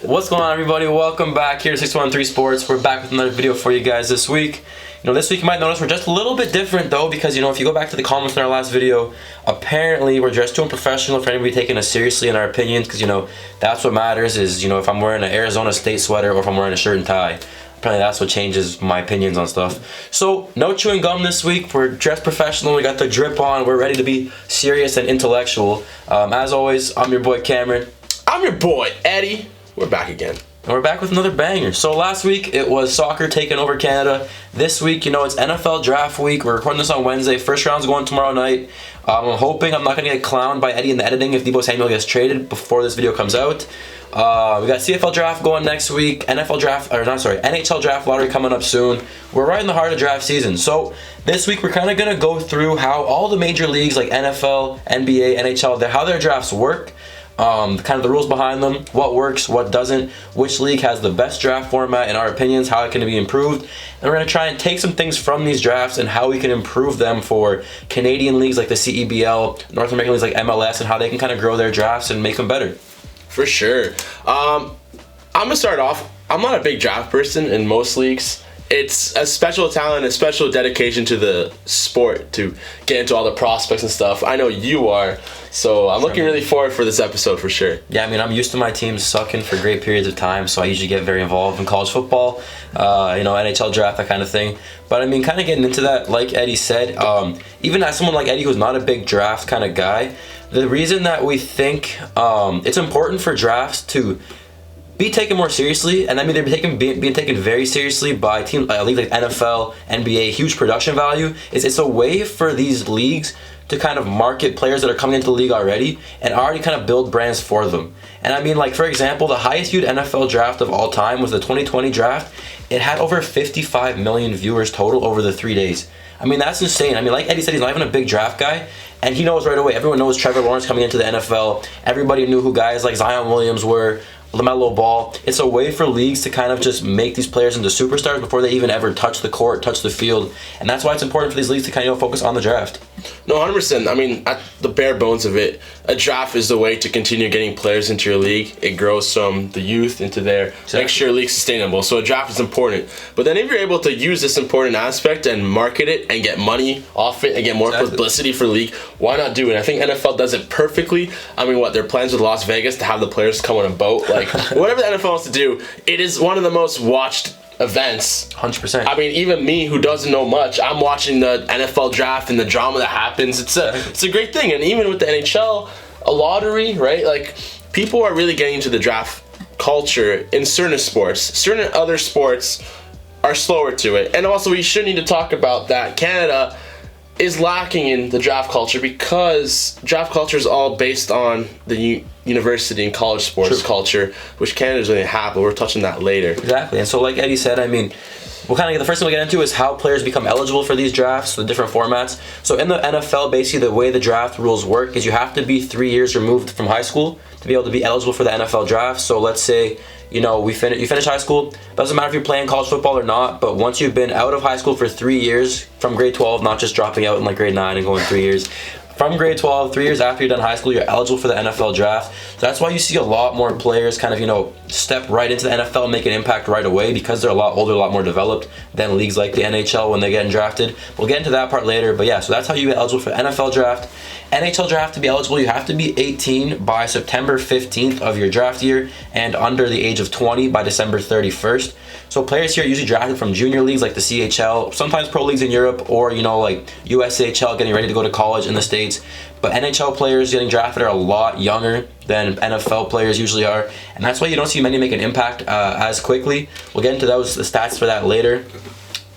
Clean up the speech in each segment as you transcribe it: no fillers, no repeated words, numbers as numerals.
What's going on, everybody? Welcome back here to 613 Sports. We're back with another video for you guys this week. This week you might notice we're just a little bit different though, because if you go back to the comments in our last video, apparently we're dressed too unprofessional for anybody taking us seriously in our opinions, because that's what matters is if I'm wearing an Arizona State sweater or if I'm wearing a shirt and tie. Apparently that's what changes my opinions on stuff. So no chewing gum this week. We're dressed professional. We got the drip on. We're ready to be serious and intellectual. As always, I'm your boy Cameron. I'm your boy Eddie. We're back again. And we're back with another banger. So last week it was soccer taking over Canada. This week, it's NFL Draft week. We're recording this on Wednesday. First round's going tomorrow night. I'm hoping I'm not going to get clowned by Eddie in the editing if Deebo Samuel gets traded before this video comes out. We got CFL Draft going next week. NHL Draft lottery coming up soon. We're right in the heart of draft season. So this week we're kind of going to go through how all the major leagues like NFL, NBA, NHL, how their drafts work. Kind of the rules behind them, what works, what doesn't, which league has the best draft format in our opinions, how it can be improved, and we're going to try and take some things from these drafts and how we can improve them for Canadian leagues like the CEBL, North American leagues like MLS, and how they can kind of grow their drafts and make them better. For sure. I'm going to start off. I'm not a big draft person in most leagues. It's a special talent, a special dedication to the sport to get into all the prospects and stuff. I know you are, so I'm looking really forward for this episode for sure. Yeah, I'm used to my team sucking for great periods of time, so I usually get very involved in college football, NHL draft, that kind of thing. But kind of getting into that, like Eddie said, even as someone like Eddie who's not a big draft kind of guy, the reason that we think it's important for drafts to be taken more seriously, and they're being taken very seriously by teams leagues like NFL, NBA, huge production value, is it's a way for these leagues to kind of market players that are coming into the league already and already kind of build brands for them. And for example, the highest viewed NFL draft of all time was the 2020 draft. It had over 55 million viewers total over the 3 days. That's insane. Like Eddie said, he's not even a big draft guy, and he knows right away. Everyone knows Trevor Lawrence coming into the NFL. Everybody knew who guys like Zion Williams were, LaMelo Ball. It's a way for leagues to kind of just make these players into superstars before they even ever touch the court, touch the field, and that's why it's important for these leagues to kind of focus on the draft. No, 100%. At the bare bones of it, a draft is the way to continue getting players into your league. It grows from the youth into there, makes your league sustainable. So a draft is important. But then if you're able to use this important aspect and market it and get money off it and get more publicity for the league, why not do it? I think NFL does it perfectly. Their plans with Las Vegas to have the players come on a boat, whatever the NFL wants to do, it is one of the most watched events. 100%. Even me who doesn't know much, I'm watching the NFL draft and the drama that happens. It's a great thing. And even with the NHL, a lottery, right? People are really getting into the draft culture in certain sports. Certain other sports are slower to it. And also we should need to talk about that Canada is lacking in the draft culture because draft culture is all based on the university and college sports culture, which Canada doesn't really have, but we're touching that later. Exactly. And so like Eddie said, we'll kind of the first thing we get into is how players become eligible for these drafts, the different formats. So in the NFL, basically the way the draft rules work is you have to be 3 years removed from high school to be able to be eligible for the NFL draft. So let's say you finish high school. Doesn't matter if you're playing college football or not, but once you've been out of high school for 3 years, from grade 12, not just dropping out in grade 9 and going 3 years, from grade 12, 3 years after you're done high school, you're eligible for the NFL draft. So that's why you see a lot more players kind of, step right into the NFL and make an impact right away, because they're a lot older, a lot more developed than leagues like the NHL when they're getting drafted. We'll get into that part later, but yeah, so that's how you get eligible for the NFL draft. NHL draft, to be eligible, you have to be 18 by September 15th of your draft year and under the age of 20 by December 31st. So players here are usually drafted from junior leagues like the CHL, sometimes pro leagues in Europe, or like USHL, getting ready to go to college in the States. But NHL players getting drafted are a lot younger than NFL players usually are, and that's why you don't see many make an impact as quickly. We'll get into the stats for that later.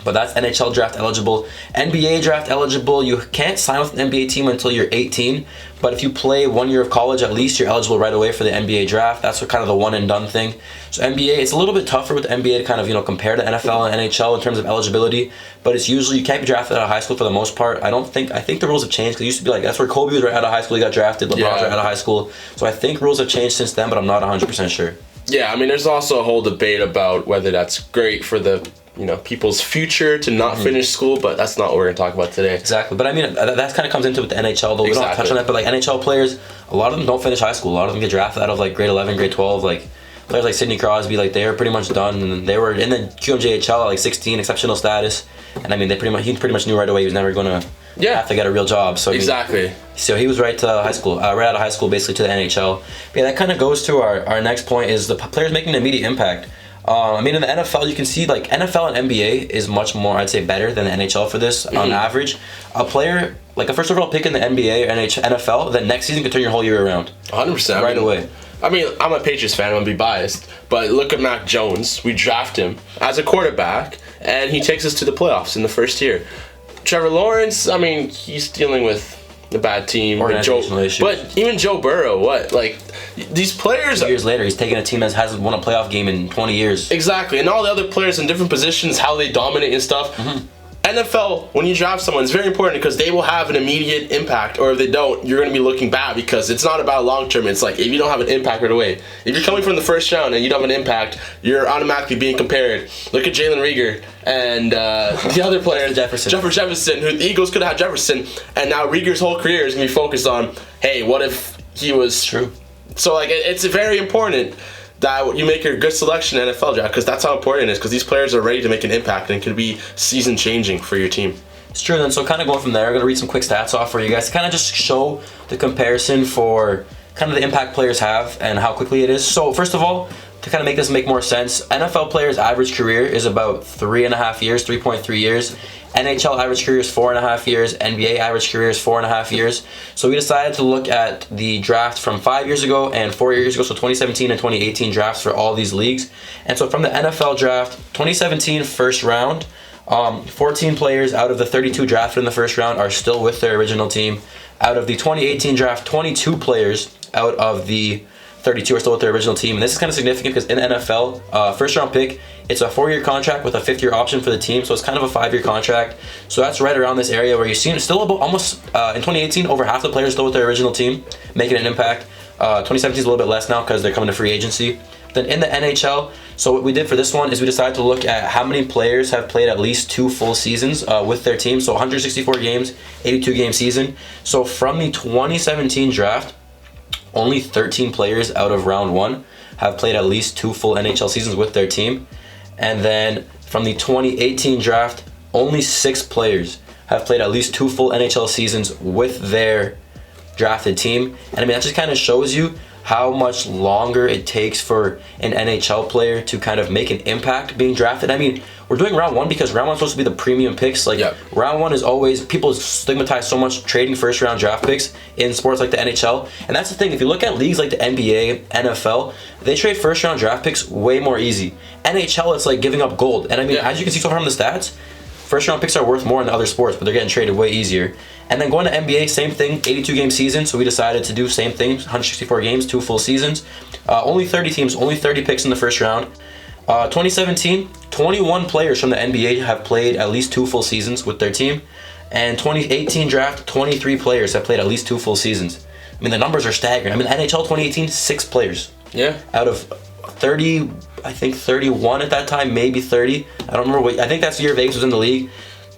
But that's NHL draft eligible. NBA draft eligible, you can't sign with an NBA team until you're 18. But if you play 1 year of college, at least you're eligible right away for the NBA draft. That's kind of the one and done thing. So NBA, it's a little bit tougher with the NBA to kind of compare to NFL and NHL in terms of eligibility. But it's usually, you can't be drafted out of high school for the most part. I think the rules have changed, because it used to be that's where Kobe was right out of high school, he got drafted. LeBron's right out of high school. So I think rules have changed since then, but I'm not 100% sure. Yeah, there's also a whole debate about whether that's great for the people's future to not finish school, but that's not what we're going to talk about today. Exactly. But that kind of comes into with the NHL, though. We don't touch on that, but NHL players, a lot of them don't finish high school. A lot of them get drafted out of grade 11, grade 12, players like Sidney Crosby, like they were pretty much done, and they were in the QMJHL at like 16, exceptional status, and I mean he pretty much knew right away he was never gonna have to get a real job. So exactly. So he was right to high school, right out of high school, basically to the NHL. But yeah, that kind of goes to our next point is the players making an immediate impact. I mean, in the NFL, you can see like NFL and NBA is much more, I'd say, better than the NHL for this on average. A player, like a first overall pick in the NBA or NFL, the next season could turn your whole year around. 100%. Right away. I mean, I'm a Patriots fan, I'm going to be biased, but look at Mac Jones. We draft him as a quarterback, and he takes us to the playoffs in the first year. Trevor Lawrence, I mean, he's dealing with a bad team. Organizational issues. But even Joe Burrow, these players... Years later, he's taking a team that hasn't won a playoff game in 20 years. Exactly, and all the other players in different positions, how they dominate and stuff. NFL, when you draft someone, it's very important because they will have an immediate impact, or if they don't, you're going to be looking bad because it's not about long term. It's like if you don't have an impact right away, if you're coming from the first round and you don't have an impact, you're automatically being compared. Look at Jalen Reagor and the other player, Jefferson, who the Eagles could have had Jefferson, and now Reagor's whole career is going to be focused on, hey, what if he was true? So like it's very important that you make a good selection in NFL draft because that's how important it is because these players are ready to make an impact and it could be season changing for your team. It's true. Then so kind of going from there, I'm going to read some quick stats off for you guys to kind of just show the comparison for kind of the impact players have and how quickly it is. So first of all, to kind of make this make more sense, NFL players' average career is about 3.5 years, 3.3 years. NHL average career is 4.5 years. NBA average career is 4.5 years. So we decided to look at the draft from 5 years ago and 4 years ago, so 2017 and 2018 drafts for all these leagues. And so from the NFL draft, 2017 first round, 14 players out of the 32 drafted in the first round are still with their original team. Out of the 2018 draft, 22 players out of the 32 are still with their original team. And this is kind of significant because in the NFL, first round pick, it's a 4-year contract with a 5th-year option for the team. So it's kind of a 5-year contract. So that's right around this area where you've seen still about almost, in 2018, over half the players still with their original team, making an impact. 2017 is a little bit less now because they're coming to free agency. Then in the NHL, so what we did for this one is we decided to look at how many players have played at least 2 full seasons with their team. So 164 games, 82-game season. So from the 2017 draft, only 13 players out of round 1 have played at least 2 full NHL seasons with their team. And then from the 2018 draft, only 6 players have played at least 2 full NHL seasons with their drafted team. And I mean, that just kind of shows you how much longer it takes for an NHL player to kind of make an impact being drafted. I mean, we're doing round 1 because round 1's supposed to be the premium picks. Like, round 1 is always, people stigmatize so much trading first round draft picks in sports like the NHL. And that's the thing, if you look at leagues like the NBA, NFL, they trade first round draft picks way more easy. NHL, it's like giving up gold. And I mean, as you can see so far from the stats, first round picks are worth more in the other sports, but they're getting traded way easier. And then going to NBA, same thing, 82-game season. So we decided to do same thing, 164 games, 2 full seasons. Only 30 teams, only 30 picks in the first round. 2017, 21 players from the NBA have played at least 2 full seasons with their team. And 2018 draft, 23 players have played at least 2 full seasons. I mean, the numbers are staggering. I mean, NHL 2018, 6 players. Yeah. Out of 30, I think 31 at that time, maybe 30. I don't remember what, I think that's the year Vegas was in the league.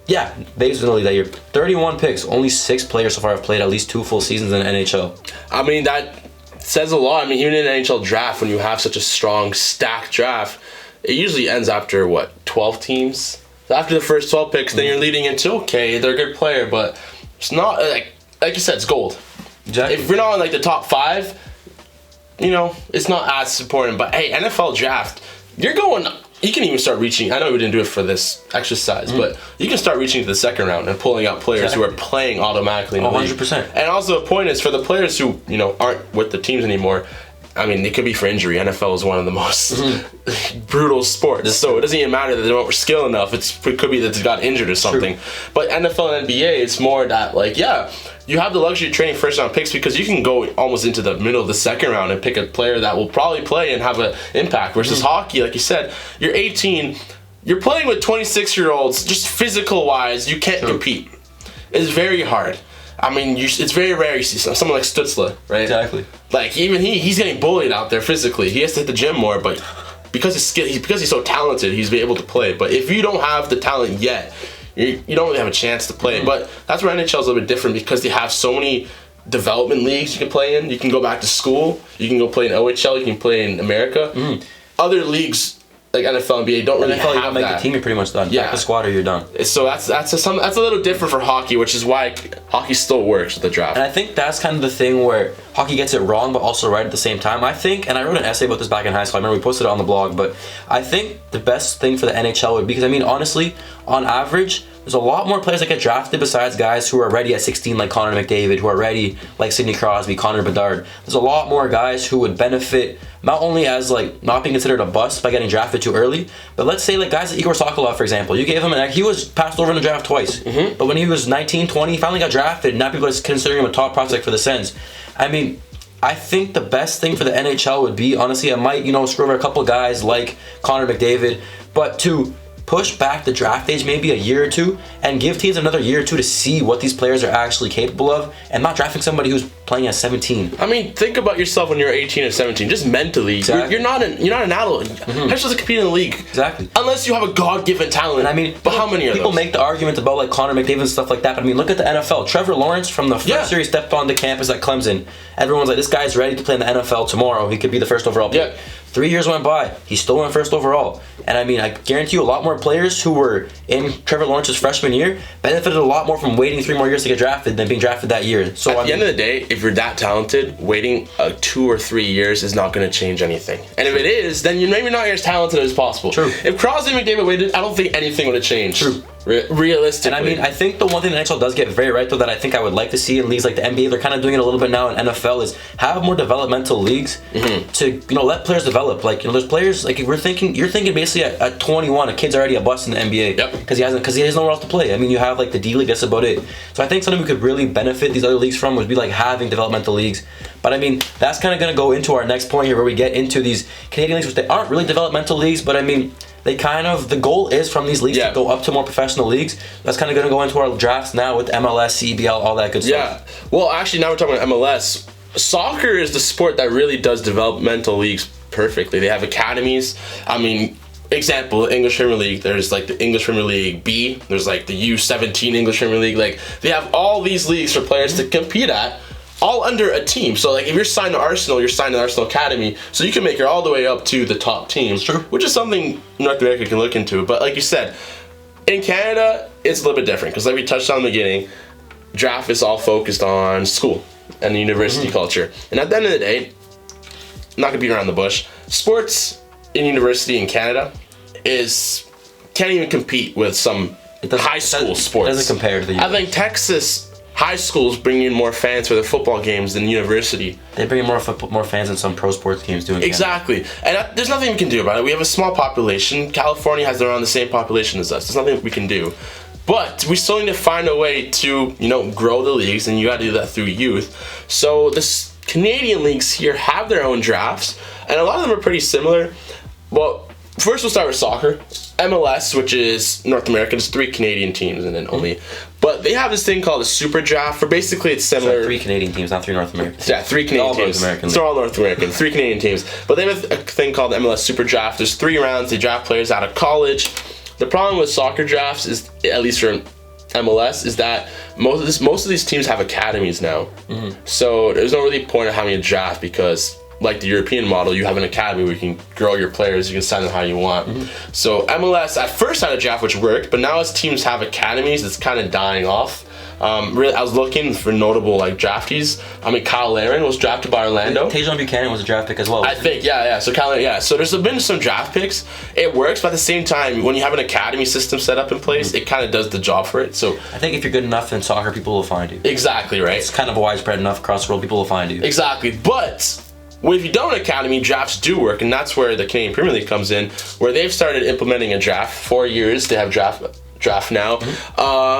Yeah, Vegas was in the league that year. 31 picks, only 6 players so far have played at least 2 full seasons in the NHL. I mean, that says a lot. I mean, even in an NHL draft, when you have such a strong, stacked draft, it usually ends after, 12 teams? After the first 12 picks, then you're leading into, okay, they're a good player, but it's not, like you said, it's gold. Exactly. If you're not in, like, the top 5, it's not as important. But, hey, NFL draft, you can even start reaching, I know we didn't do it for this exercise, but you can start reaching to the second round and pulling out players who are playing automatically in the league. 100%. And also the point is, for the players who, aren't with the teams anymore, I mean, it could be for injury. NFL is one of the most brutal sports. So it doesn't even matter that they don't skill enough. It could be that they got injured or something. True. But NFL and NBA, it's more that, you have the luxury of trading first round picks because you can go almost into the middle of the second round and pick a player that will probably play and have an impact. Versus hockey, like you said, you're 18, you're playing with 26-year-olds, just physical-wise, you can't compete. It's very hard. I mean, it's very rare you see someone like Stutzla, right? Exactly. Like, even he's getting bullied out there physically. He has to hit the gym more, but because he's so talented, he's able to play. But if you don't have the talent yet, you don't really have a chance to play. But that's where NHL is a little bit different because they have so many development leagues you can play in. You can go back to school. You can go play in OHL. You can play in America. Other leagues like NFL, NBA don't really NFL, you have don't make that. the team, you're pretty much done. Yeah. Back the squad or you're done. So that's a little different for hockey, which is why hockey still works with the draft. And I think that's kind of the thing where hockey gets it wrong, but also right at the same time. I think, and I wrote an essay about this back in high school. I remember we posted it on the blog, but I think the best thing for the NHL would be, because I mean, honestly, on average, there's a lot more players that get drafted besides guys who are ready at 16, like Connor McDavid, who are ready like Sidney Crosby, Connor Bedard. There's a lot more guys who would benefit not only as like not being considered a bust by getting drafted too early, but let's say like guys like Igor Sokolov, for example. You gave him he was passed over in the draft twice, but when he was 19, 20, he finally got drafted. Now people are considering him a top prospect for the Sens. I mean, I think the best thing for the NHL would be, honestly, I might, screw over a couple guys like Connor McDavid, but to push back the draft age maybe a year or two and give teams another year or two to see what these players are actually capable of, and not drafting somebody who's playing at 17. I mean, think about yourself when you're 18 or 17, just mentally. Exactly. You're not an adult. How are you supposed to compete in the league? Exactly. Unless you have a God-given talent. And I mean, but how many of people those? make the argument about like Connor McDavid and stuff like that, but I mean, look at the NFL. Trevor Lawrence, from the first year he stepped onto campus at Clemson, everyone's like, this guy's ready to play in the NFL tomorrow. He could be the first overall pick. 3 years went by, he still went first overall. And I mean, I guarantee you a lot more players who were in Trevor Lawrence's freshman year benefited a lot more from waiting 3 more years to get drafted than being drafted that year. So at the end of the day, if you're that talented, waiting 2 or 3 years is not going to change anything. And if it is, then you're maybe not as talented as possible. True. If Crosby and McDavid waited, I don't think anything would have changed. True. Realistically. And I mean, I think the one thing the NHL does get very right, though, that I think I would like to see in leagues like the NBA, they're kind of doing it a little bit now in NFL, is have more developmental leagues to let players develop. Like, there's players, like, you're thinking basically at 21, a kid's already a bust in the NBA because he has nowhere else to play. I mean, you have like the D League, that's about it. So I think something we could really benefit these other leagues from would be like having developmental leagues. But I mean, that's kind of going to go into our next point here, where we get into these Canadian leagues, which they aren't really developmental leagues, but I mean, the goal is from these leagues to go up to more professional leagues. That's kind of going to go into our drafts now with MLS, CBL, all that good stuff. Yeah. Well, actually, now we're talking about MLS. Soccer is the sport that really does developmental leagues perfectly. They have academies. I mean, example, English Premier League, there's like the English Premier League B, there's like the U17 English Premier League. Like, they have all these leagues for players to compete at, all under a team. So like, if you're signed to Arsenal, you're signed to the Arsenal Academy, so you can make it all the way up to the top teams. True. Which is something North America can look into. But like you said, in Canada, it's a little bit different, because like we touched on in the beginning, draft is all focused on school and the university culture. And at the end of the day, I'm not gonna beat around the bush, sports in university in Canada can't even compete with some high school sports. It doesn't compare to the I think Texas high schools bring in more fans for their football games than university. They bring in more fans than some pro sports teams do in Canada. Exactly. And there's nothing we can do about it. We have a small population. California has around the same population as us. There's nothing we can do. But we still need to find a way to, grow the leagues, and you got to do that through youth. So the Canadian leagues here have their own drafts, and a lot of them are pretty similar. Well, first we'll start with soccer. MLS, which is North America, there's 3 Canadian teams and then only. But they have this thing called a super draft, where basically it's similar. So 3 Canadian teams, not 3 North American. Yeah, 3 Canadian teams. North American. They're all North American. 3 Canadian teams. But they have a thing called the MLS Super Draft. There's 3 rounds. They draft players out of college. The problem with soccer drafts is, at least for MLS, is that most of these teams have academies now. So there's no really point of having a draft, because like the European model, you have an academy where you can grow your players, you can sign them how you want. So MLS at first had a draft which worked, but now as teams have academies, it's kind of dying off. Really, I was looking for notable draftees. I mean, Kyle Larin was drafted by Orlando. Tajon Buchanan was a draft pick as well. I think, yeah. So So there's been some draft picks. It works, but at the same time, when you have an academy system set up in place, it kind of does the job for it. So I think if you're good enough in soccer, people will find you. Exactly, right? It's kind of widespread enough across the world, people will find you. Exactly, but if you don't have an academy, drafts do work, and that's where the Canadian Premier League comes in, where they've started implementing a draft. 4 years, they have draft now,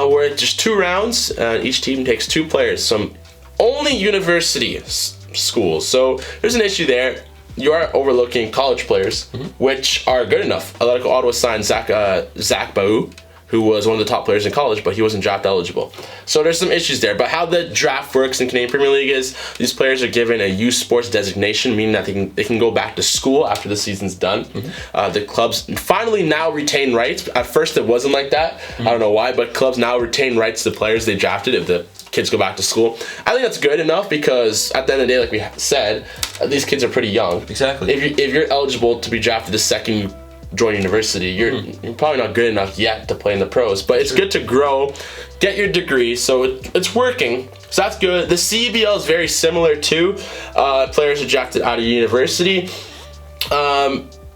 where it's just 2 rounds. Each team takes 2 players, some only university schools. So there's an issue there. You are overlooking college players, which are good enough. Atletico Ottawa signed Zach Baou, who was one of the top players in college, but he wasn't draft eligible. So there's some issues there. But how the draft works in Canadian Premier League is these players are given a youth sports designation, meaning that they can go back to school after the season's done. The clubs finally now retain rights. At first it wasn't like that. I don't know why, but clubs now retain rights to players they drafted if the kids go back to school. I think that's good enough because at the end of the day, like we said, these kids are pretty young. Exactly. If you're eligible to be drafted the second you join university, you're probably not good enough yet to play in the pros. But it's good to grow, get your degree, so it's working. So that's good. The CEBL is very similar to players drafted out of university.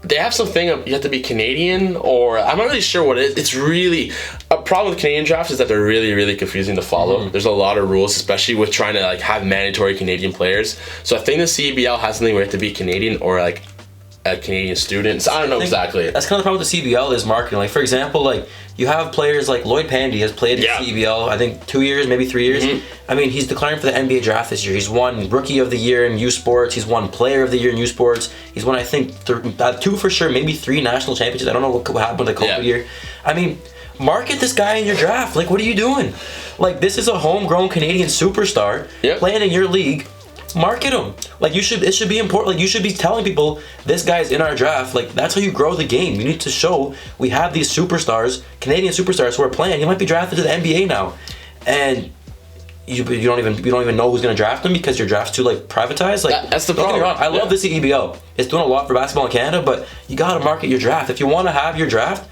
They have something you have to be Canadian, or I'm not really sure what it is. It's really a problem with Canadian drafts is that they're really, really confusing to follow. There's a lot of rules, especially with trying to like have mandatory Canadian players. So I think the CEBL has something where you have to be Canadian or like a Canadian student. So I don't know exactly. That's kind of the problem with the CBL is marketing. Like for example, like you have players like Lloyd Pandy has played in CBL, I think 2 years, maybe 3 years. I mean, he's declaring for the NBA draft this year. He's won Rookie of the Year in U Sports. He's won Player of the Year in U Sports. He's won, I think, 2 for sure, maybe 3 national championships. I don't know what happened with the COVID year. I mean, market this guy in your draft. Like, what are you doing? Like, this is a homegrown Canadian superstar playing in your league. Market him. Like it should be important. Like you should be telling people this guy's in our draft. Like that's how you grow the game. You need to show we have these superstars, Canadian superstars who are playing. You might be drafted to the NBA now, and you don't even know who's gonna draft them because your draft's too like privatized. Like that's the problem. Don't get me wrong, I love the CEBL. It's doing a lot for basketball in Canada, but you gotta market your draft. If you want to have your draft,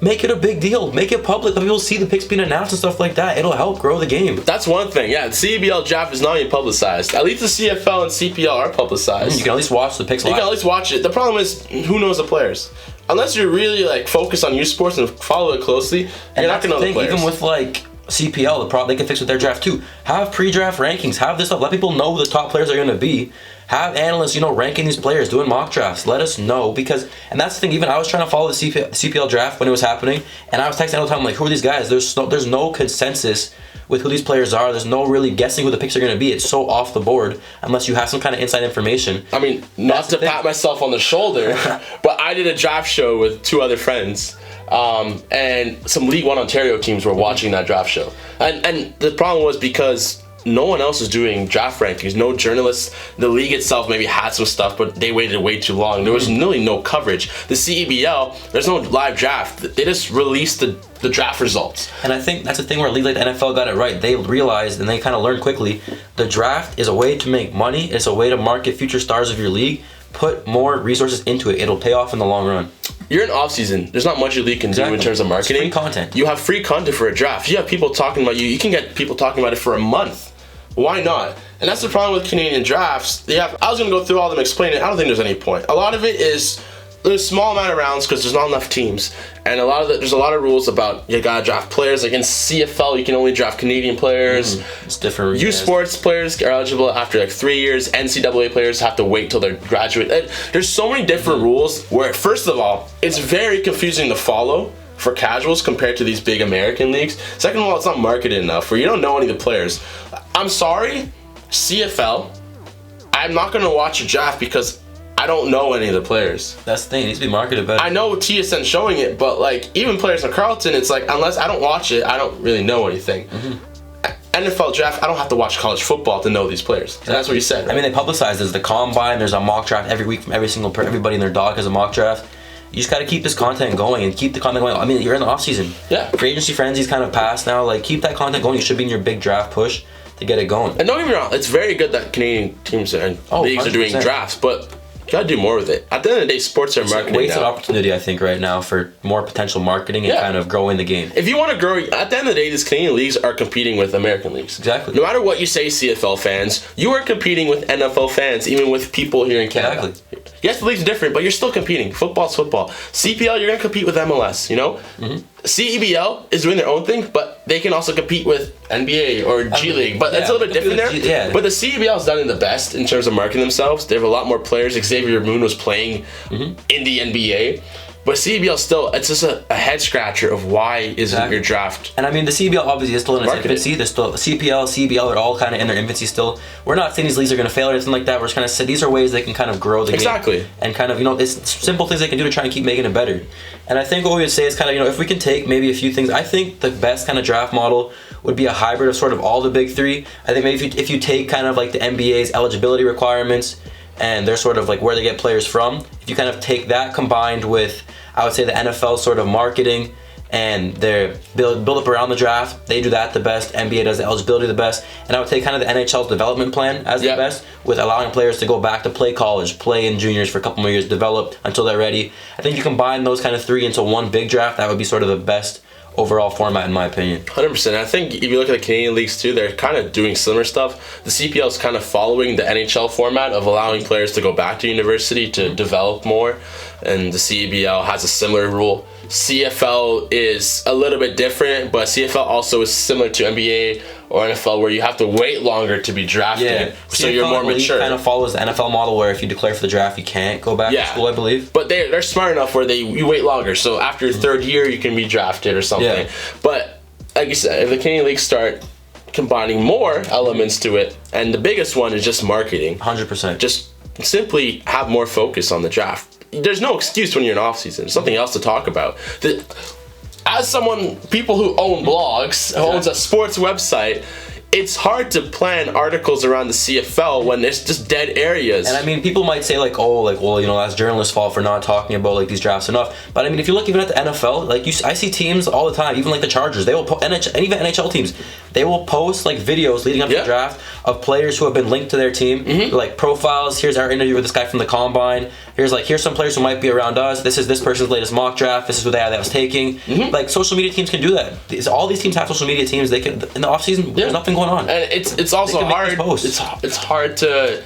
make it a big deal. Make it public. Let people see the picks being announced and stuff like that. It'll help grow the game. That's one thing. Yeah, the CBL draft is not even publicized. At least the CFL and CPL are publicized. You can at least watch the picks live. You can at least watch it. The problem is, who knows the players? Unless you're really like focused on U Sports and follow it closely, you're not gonna know the players. Even with like CPL, the problem they can fix with their draft too. Have pre-draft rankings. Have this stuff. Let people know who the top players are going to be. Have analysts, ranking these players, doing mock drafts. Let us know and that's the thing. Even I was trying to follow the CPL draft when it was happening, and I was texting all the time like, who are these guys? There's no consensus with who these players are. There's no really guessing who the picks are going to be. It's so off the board unless you have some kind of inside information. I mean, not to pat myself on the shoulder, but I did a draft show with 2 other friends. And some League One Ontario teams were watching that draft show. And the problem was because no one else was doing draft rankings. No journalists. The league itself maybe had some stuff, but they waited way too long. There was really no coverage. The CEBL, there's no live draft. They just released the draft results. And I think that's the thing where a league like the NFL got it right. They realized and they kind of learned quickly the draft is a way to make money. It's a way to market future stars of your league. Put more resources into it. It'll pay off in the long run. You're in off season. There's not much your league can do in terms of marketing. It's free content. You have free content for a draft. You have people talking about you. You can get people talking about it for a month. Why not? And that's the problem with Canadian drafts. I was going to go through all of them, explain it. I don't think there's any point. A lot of it is there's a small amount of rounds because there's not enough teams, and there's a lot of rules about you gotta draft players. Like in CFL, you can only draft Canadian players. It's different. U Sports players are eligible after like 3 years. NCAA players have to wait till they're graduate. There's so many different rules where, first of all, it's very confusing to follow for casuals compared to these big American leagues. Second of all, it's not marketed enough where you don't know any of the players. I'm sorry, CFL, I'm not gonna watch a draft because I don't know any of the players. That's the thing. It needs to be marketed better. I know TSN showing it, but like even players in Carleton, it's like unless I don't watch it, I don't really know anything. NFL draft, I don't have to watch college football to know these players. And that's what you said. Right? I mean, they publicize there's the combine. There's a mock draft every week from everybody and their dog has a mock draft. You just got to keep this content going and keep the content going. I mean, you're in the off season. Yeah. Free agency frenzy's kind of past now. Like, keep that content going. You should be in your big draft push to get it going. And don't get me wrong, it's very good that Canadian teams and leagues are doing drafts, but you gotta do more with it. At the end of the day, sports are marketing. It's an opportunity, I think, right now for more potential marketing and kind of growing the game. If you want to grow, at the end of the day, these Canadian leagues are competing with American leagues. Exactly. No matter what you say, CFL fans, you are competing with NFL fans, even with people here in Canada. Exactly. Yes, the league's different, but you're still competing. Football's football. CPL, you're gonna compete with MLS. CEBL is doing their own thing, but they can also compete with NBA or G League. But it's a little bit different there. But the CEBL has done it the best in terms of marketing themselves. They have a lot more players. Xavier Moon was playing in the NBA. But CEBL still, it's just a head scratcher of why isn't your draft. And I mean, the CEBL obviously is still in its infancy. There's still CPL, CEBL are all kind of in their infancy still. We're not saying these leagues are going to fail or anything like that. We're just kind of saying these are ways they can kind of grow the game. And kind of, it's simple things they can do to try and keep making it better. And I think what we would say is kind of, if we can take maybe a few things, I think the best kind of draft model would be a hybrid of sort of all the big three. I think maybe if you take kind of like the NBA's eligibility requirements and they're sort of like where they get players from, if you kind of take that combined with, I would say, the NFL sort of marketing and they're build up around the draft. They do that the best. NBA does the eligibility the best. And I would take kind of the NHL's development plan as the best, with allowing players to go back to play college, play in juniors for a couple more years, develop until they're ready. I think you combine those kind of three into one big draft. That would be sort of the best overall format, in my opinion. 100%. I think if you look at the Canadian leagues too, they're kind of doing similar stuff. The CPL is kind of following the NHL format of allowing players to go back to university to develop more, and the CBL has a similar rule. CFL is a little bit different, but CFL also is similar to NBA or NFL, where you have to wait longer to be drafted. Yeah. So CFL, you're more mature. Kind of follows the NFL model, where if you declare for the draft, you can't go back to school, I believe. But they're smart enough where you wait longer. So after your third year, you can be drafted or something. Yeah. But like you said, if the Canadian leagues start combining more elements to it, and the biggest one is just marketing. 100%. Just simply have more focus on the draft. There's no excuse when you're in off season. There's something else to talk about. As people who own blogs, who owns a sports website, it's hard to plan articles around the CFL when there's just dead areas. And I mean, people might say well, that's journalists' fault for not talking about these drafts enough. But I mean, if you look even at the NFL, I see teams all the time, even like the Chargers, they will and even NHL teams, they will post videos leading up to the draft of players who have been linked to their team, like profiles. Here's our interview with this guy from the combine. Here's some players who might be around us. This is this person's latest mock draft. This is who that was taking. Social media teams can do that. All these teams have social media teams. They can in the off season. There's nothing going on. And it's also hard. It's hard to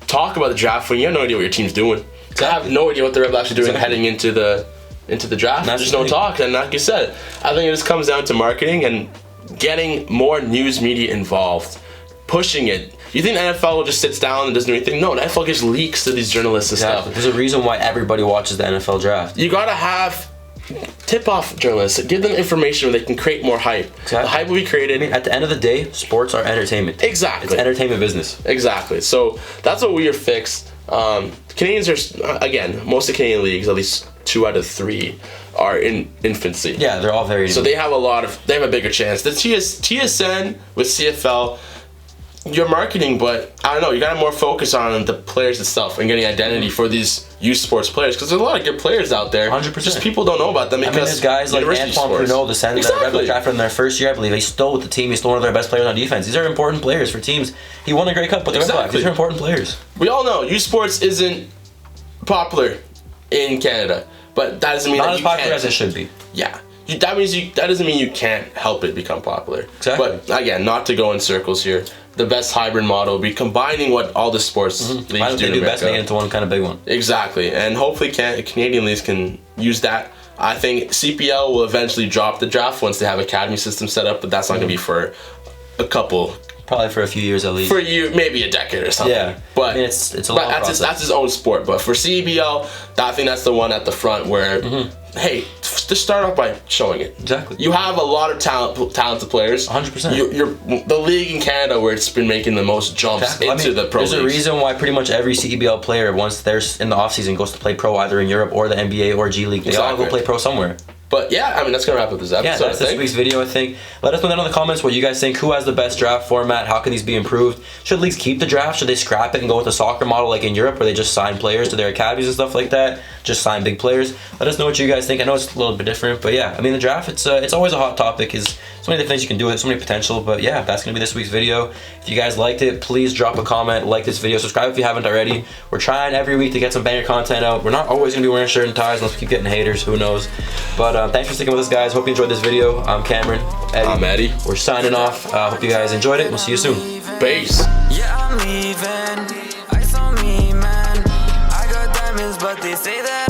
talk about the draft when you have no idea what your team's doing. Exactly. I have no idea what the Rebels actually doing heading into the draft. There's no talk, and like you said, I think it just comes down to marketing and getting more news media involved, pushing it. You think the NFL just sits down and doesn't do anything? No, the NFL gives leaks to these journalists and stuff. There's a reason why everybody watches the NFL draft. You gotta have tip-off journalists. Give them information where they can create more hype. Exactly. The hype will be created. I mean, at the end of the day, sports are entertainment. Exactly. It's entertainment business. Exactly. So that's what we are fixed. Canadians are, again, most of the Canadian leagues, at least 2 out of 3, are in infancy. Yeah, they're all very new. So they have a bigger chance. The TSN with CFL, you're marketing, but I don't know, you gotta more focus on the players itself and getting identity for these youth sports players, because there's a lot of good players out there. 100%. Just people don't know about them because there's guys like Antoine Pruneau, the center that Red Bull drafted in their first year, I believe. He's still with the team. He's still one of their best players on defense. These are important players for teams. He won the Grey Cup with the Red Blacks. These are important players. We all know youth sports isn't popular in Canada, but that doesn't mean not as popular as it should be. Yeah. That doesn't mean you can't help it become popular. Exactly. But again, not to go in circles here. The best hybrid model would be combining what all the sports leagues do. They do best, make it into one kind of big one. Exactly, and hopefully Canadian leagues can use that. I think CPL will eventually drop the draft once they have academy system set up, but that's not going to be for a couple. Probably for a few years at least. For you, maybe a decade or something. Yeah, but I mean, it's a long process. That's his own sport. But for CBL, I think that's the one at the front where, hey, just start off by showing it. Exactly. You have a lot of talented players. 100%. You're the league in Canada where it's been making the most jumps into the pro leagues. There's a reason why pretty much every CEBL player, once they're in the offseason, goes to play pro either in Europe or the NBA or G League. They all go play pro somewhere. But yeah, I mean, that's going to wrap up this episode. Yeah, that's this week's video, I think. Let us know down in the comments what you guys think. Who has the best draft format? How can these be improved? Should leagues keep the draft? Should they scrap it and go with the soccer model like in Europe where they just sign players to their academies and stuff like that? Just sign big players? Let us know what you guys think. I know it's a little bit different, but yeah. I mean, the draft, it's always a hot topic. There's so many different things you can do with it, so many potential. But yeah, that's going to be this week's video. If you guys liked it, please drop a comment, like this video, subscribe if you haven't already. We're trying every week to get some banger content out. We're not always going to be wearing shirt and ties unless we keep getting haters. Who knows? But thanks for sticking with us, guys. Hope you enjoyed this video. I'm Cameron. I'm Eddie. We're signing off. Hope you guys enjoyed it. We'll see you soon. Peace. Yeah, I'm leaving. Ice on me, man. I got diamonds, but they say that